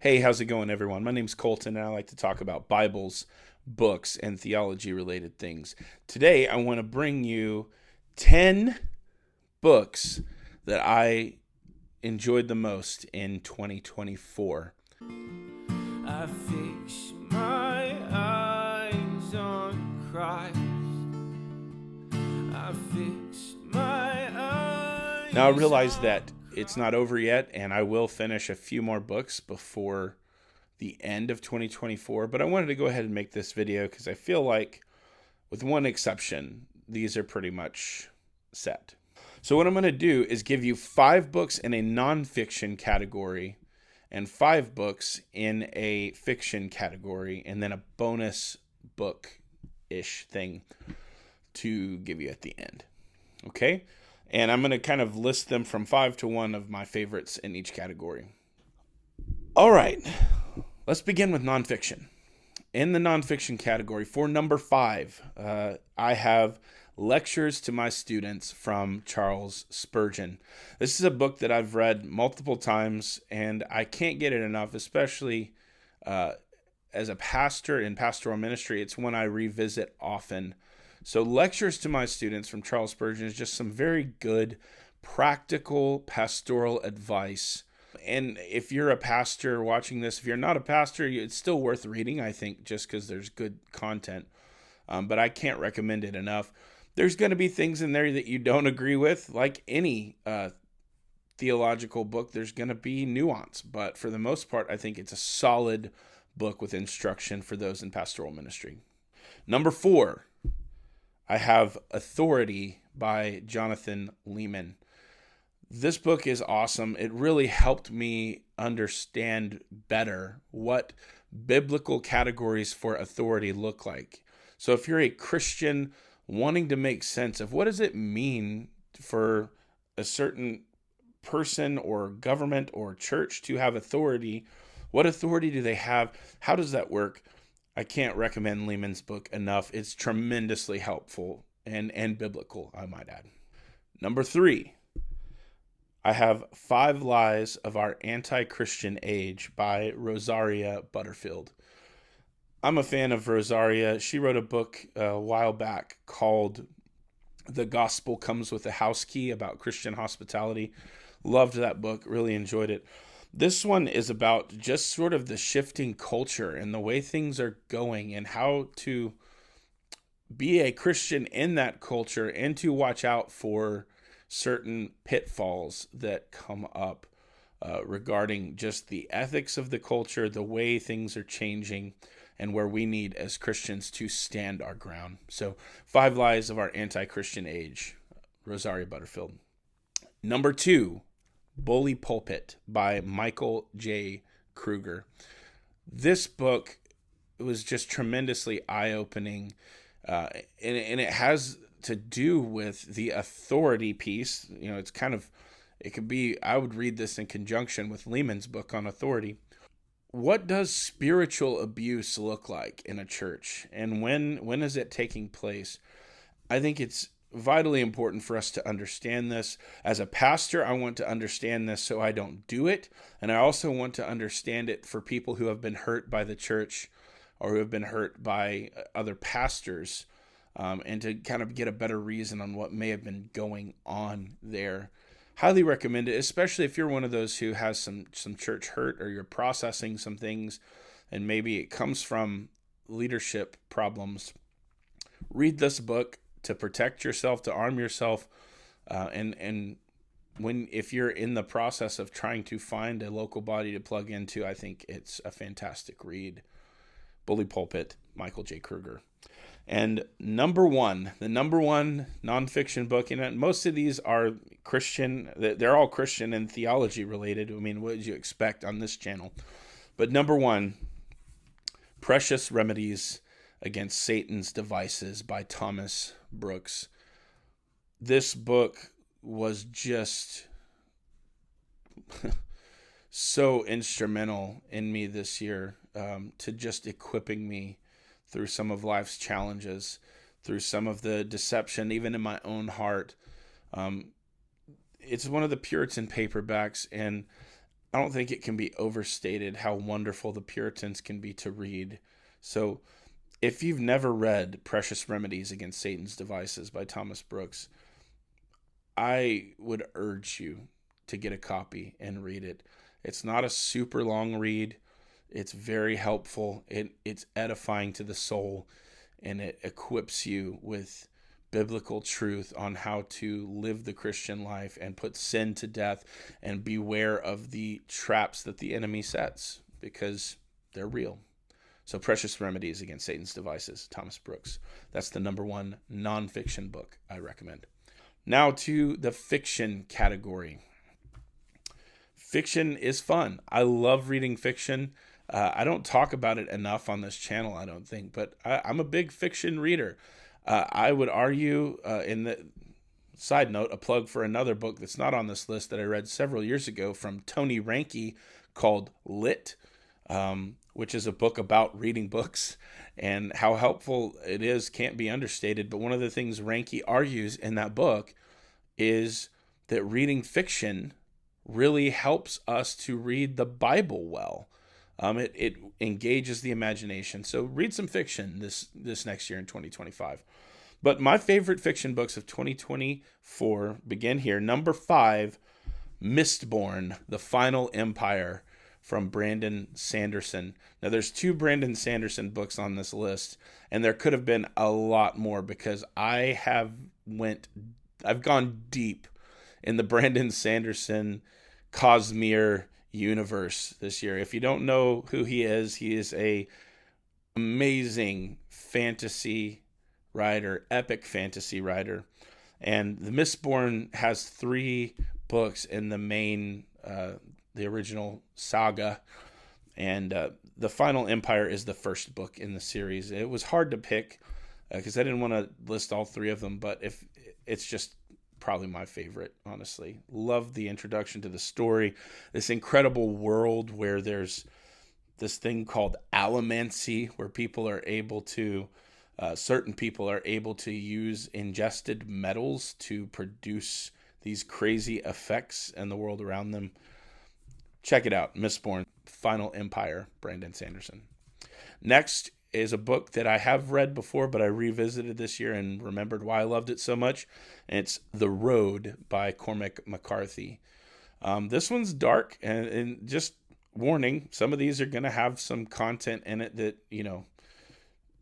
Hey, how's it going, everyone? My name's Colton, and I like to talk about Bibles, books, and theology related things. Today, I want to bring you 10 books that I enjoyed the most in 2024. I fix my eyes on Christ. I fix my Now, I eyes realize on that it's not over yet, and I will finish a few more books before the end of 2024, but I wanted to go ahead and make this video because I feel like, with one exception, these are pretty much set. So what I'm going to do is give you 5 books in a nonfiction category and 5 books in a fiction category, and then a bonus book-ish thing to give you at the end. Okay? And I'm going to kind of list them from 5 to 1 of my favorites in each category. All right. Let's begin with nonfiction. In the nonfiction category, for number 5, I have Lectures to My Students from Charles Spurgeon. This is a book that I've read multiple times, and I can't get it enough, especially as a pastor in pastoral ministry. It's one I revisit often. So Lectures to My Students from Charles Spurgeon is just some very good, practical pastoral advice. And if you're a pastor watching this, if you're not a pastor, it's still worth reading, I think, just because there's good content. But I can't recommend it enough. There's going to be things in there that you don't agree with, like any theological book. There's going to be nuance, but for the most part, I think it's a solid book with instruction for those in pastoral ministry. Number 4, I have Authority by Jonathan Leeman. This book is awesome. It really helped me understand better what biblical categories for authority look like. So if you're a Christian wanting to make sense of what does it mean for a certain person or government or church to have authority, what authority do they have? How does that work? I can't recommend Leeman's book enough. It's tremendously helpful and biblical, I might add. Number 3, I have 5 Lies of Our Anti-Christian Age by Rosaria Butterfield. I'm a fan of Rosaria. She wrote a book a while back called The Gospel Comes with a House Key about Christian hospitality. Loved that book, really enjoyed it. This one is about just sort of the shifting culture and the way things are going and how to be a Christian in that culture and to watch out for certain pitfalls that come up regarding just the ethics of the culture, the way things are changing, and where we need as Christians to stand our ground. So 5 Lies of Our Anti-Christian Age, Rosaria Butterfield. Number 2, Bully Pulpit by Michael J. Kruger. This book was just tremendously eye-opening, and it has to do with the authority piece. You know, it's kind of, it could be, I would read this in conjunction with Leeman's book on authority. What does spiritual abuse look like in a church, and when is it taking place? I think it's vitally important for us to understand this. As a pastor, I want to understand this so I don't do it, and I also want to understand it for people who have been hurt by the church or who have been hurt by other pastors, and to kind of get a better reason on what may have been going on there. Highly recommend it, especially if you're one of those who has some church hurt or you're processing some things and maybe it comes from leadership problems. Read this book to protect yourself, to arm yourself, and if you're in the process of trying to find a local body to plug into, I think it's a fantastic read. Bully Pulpit, Michael J. Kruger. And number 1, the number 1 nonfiction book, and most of these are Christian, they're all Christian and theology related. I mean, what did you expect on this channel? But number 1, Precious Remedies Against Satan's Devices by Thomas Brooks. This book was just so instrumental in me this year, to just equipping me through some of life's challenges, through some of the deception, even in my own heart. It's one of the Puritan paperbacks, and I don't think it can be overstated how wonderful the Puritans can be to read. So if you've never read Precious Remedies Against Satan's Devices by Thomas Brooks, I would urge you to get a copy and read it. It's not a super long read. It's very helpful. It's edifying to the soul, and it equips you with biblical truth on how to live the Christian life and put sin to death and beware of the traps that the enemy sets, because they're real. So Precious Remedies Against Satan's Devices, Thomas Brooks. That's the number one nonfiction book I recommend. Now to the fiction category. Fiction is fun. I love reading fiction. I don't talk about it enough on this channel, I don't think, but I'm a big fiction reader. I would argue, in the side note, a plug for another book that's not on this list that I read several years ago from Tony Reinke called Lit, which is a book about reading books, and how helpful it is can't be understated. But one of the things Reinke argues in that book is that reading fiction really helps us to read the Bible well. It engages the imagination. So read some fiction this next year in 2025. But my favorite fiction books of 2024 begin here. Number 5, Mistborn, The Final Empire, from Brandon Sanderson. Now there's 2 Brandon Sanderson books on this list, and there could have been a lot more, because I've gone deep in the Brandon Sanderson Cosmere universe this year. If you don't know who he is a amazing fantasy writer, epic fantasy writer. And the Mistborn has 3 books in the main, the original saga. And The Final Empire is the first book in the series. It was hard to pick because I didn't want to list all 3 of them, but if it's just probably my favorite, honestly. Love the introduction to the story, this incredible world where there's this thing called allomancy, where people are able to, certain people are able to use ingested metals to produce these crazy effects in the world around them. Check it out, Mistborn, Final Empire, Brandon Sanderson. Next is a book that I have read before, but I revisited this year and remembered why I loved it so much. And it's The Road by Cormac McCarthy. This one's dark, and just warning, some of these are going to have some content in it that,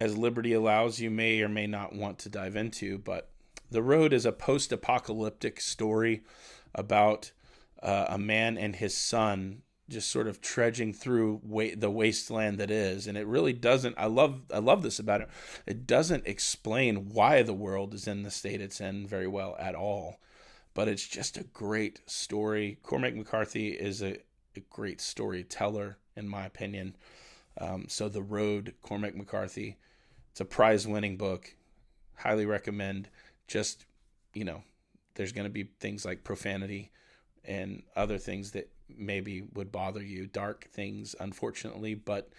as liberty allows, you may or may not want to dive into. But The Road is a post-apocalyptic story about a man and his son just sort of trudging through the wasteland that is. And it really doesn't, I love this about it. It doesn't explain why the world is in the state it's in very well at all, but it's just a great story. Cormac McCarthy is a great storyteller, in my opinion. So The Road, Cormac McCarthy, it's a prize-winning book. Highly recommend. Just, there's going to be things like profanity and other things that maybe would bother you, dark things, unfortunately, but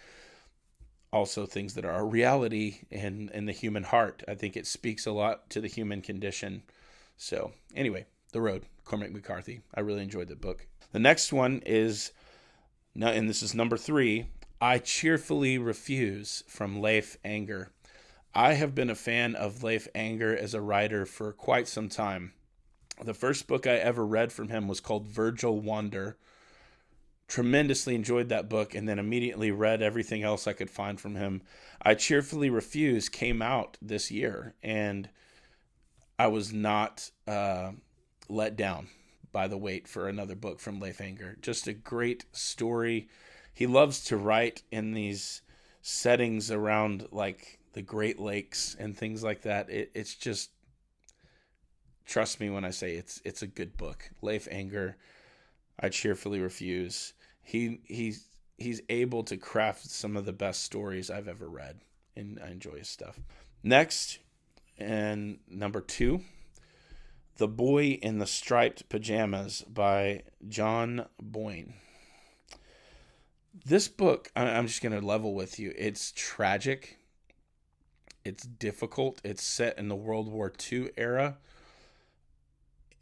also things that are a reality in the human heart. I think it speaks a lot to the human condition. So anyway, The Road, Cormac McCarthy. I really enjoyed the book. The next one is, and this is number 3, I Cheerfully Refuse, from Leif Anger. I have been a fan of Leif Anger as a writer for quite some time. The first book I ever read from him was called Virgil Wander. Tremendously enjoyed that book, and then immediately read everything else I could find from him. I Cheerfully Refuse came out this year, and I was not let down by the wait for another book from Leif Anger. Just a great story. He loves to write in these settings around like the Great Lakes and things like that. It's just, trust me when I say it's a good book. Leif Anger, I Cheerfully Refuse. He's able to craft some of the best stories I've ever read, and I enjoy his stuff. Next, and number 2, The Boy in the Striped Pajamas by John Boyne. This book, I'm just going to level with you. It's tragic. It's difficult. It's set in the World War II era,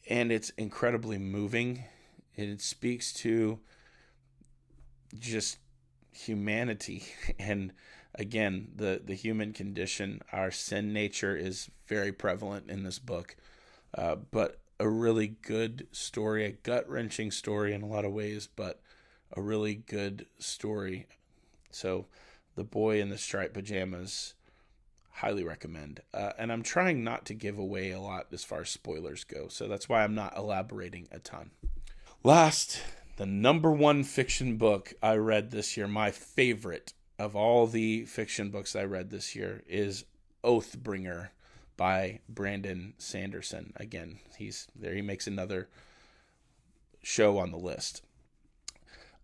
and it's incredibly moving. It speaks to just humanity. And again, the human condition, our sin nature is very prevalent in this book. But a really good story, a gut-wrenching story in a lot of ways, but a really good story. So The Boy in the Striped Pajamas, highly recommend. And I'm trying not to give away a lot as far as spoilers go, so that's why I'm not elaborating a ton. Last, the number one fiction book I read this year, my favorite of all the fiction books I read this year, is Oathbringer by Brandon Sanderson. Again, he's there. He makes another show on the list.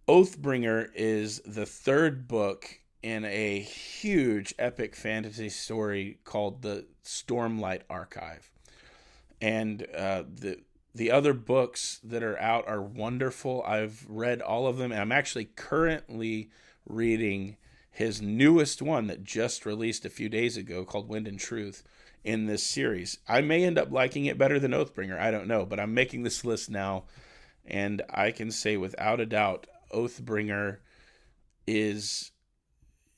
Oathbringer is the third book in a huge epic fantasy story called the Stormlight Archive. And the other books that are out are wonderful. I've read all of them, and I'm actually currently reading his newest one that just released a few days ago called Wind and Truth in this series. I may end up liking it better than Oathbringer. I don't know, but I'm making this list now, and I can say without a doubt, Oathbringer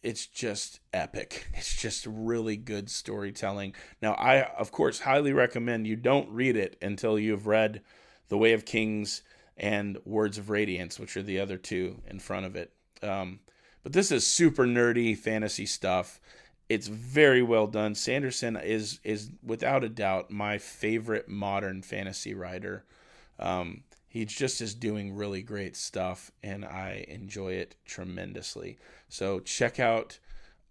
it's just epic. It's just really good storytelling. Now, I, of course, highly recommend you don't read it until you've read The Way of Kings and Words of Radiance, which are the other two in front of it. But this is super nerdy fantasy stuff. It's very well done. Sanderson is without a doubt my favorite modern fantasy writer. He just is doing really great stuff, and I enjoy it tremendously. So check out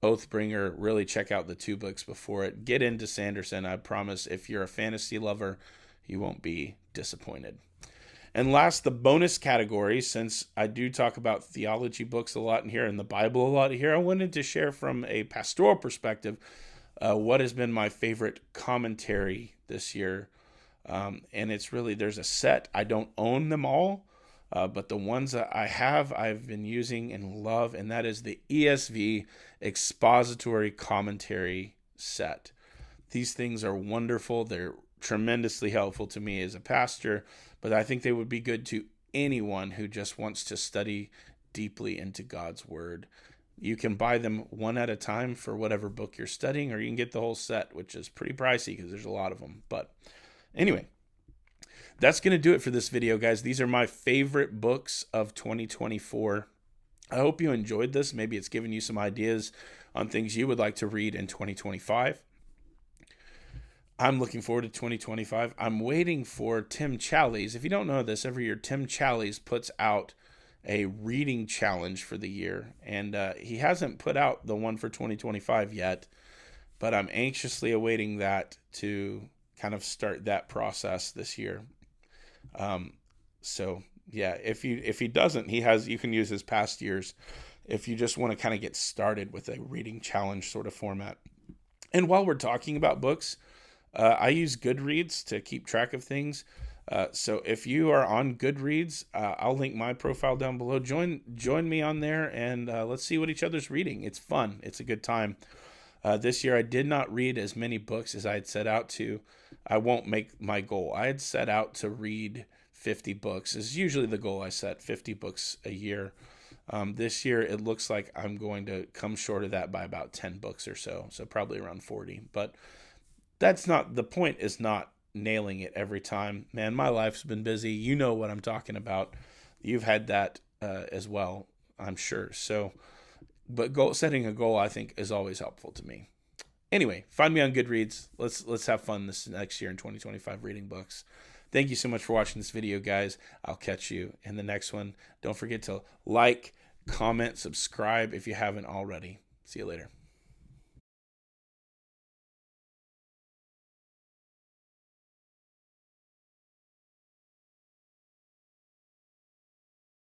Oathbringer. Really check out the two books before it. Get into Sanderson. I promise if you're a fantasy lover, you won't be disappointed. And last, the bonus category, since I do talk about theology books a lot in here and the Bible a lot here, I wanted to share from a pastoral perspective what has been my favorite commentary this year. And it's really, there's a set. I don't own them all, but the ones that I have, I've been using and love, and that is the ESV expository commentary set. These things are wonderful. They're tremendously helpful to me as a pastor, but I think they would be good to anyone who just wants to study deeply into God's Word. You can buy them one at a time for whatever book you're studying, or you can get the whole set, which is pretty pricey because there's a lot of them. But anyway, that's going to do it for this video, guys. These are my favorite books of 2024. I hope you enjoyed this. Maybe it's given you some ideas on things you would like to read in 2025. I'm looking forward to 2025. I'm waiting for Tim Challies. If you don't know this, every year Tim Challies puts out a reading challenge for the year. And he hasn't put out the one for 2025 yet, but I'm anxiously awaiting that to kind of start that process this year. So yeah, if he doesn't, you can use his past years if you just want to kind of get started with a reading challenge sort of format. And while we're talking about books, I use Goodreads to keep track of things. So if you are on Goodreads, I'll link my profile down below. Join me on there, and let's see what each other's reading. It's fun. It's a good time. This year I did not read as many books as I had set out to. I won't make my goal. I had set out to read 50 books. Is usually the goal I set, 50 books a year. This year it looks like I'm going to come short of that by about 10 books or so probably around 40. But that's not, the point is not nailing it every time. Man, my life's been busy. You know what I'm talking about. You've had that as well, I'm sure. So, but setting a goal, I think, is always helpful to me. Anyway, find me on Goodreads. Let's have fun this next year in 2025 reading books. Thank you so much for watching this video, guys. I'll catch you in the next one. Don't forget to like, comment, subscribe if you haven't already. See you later.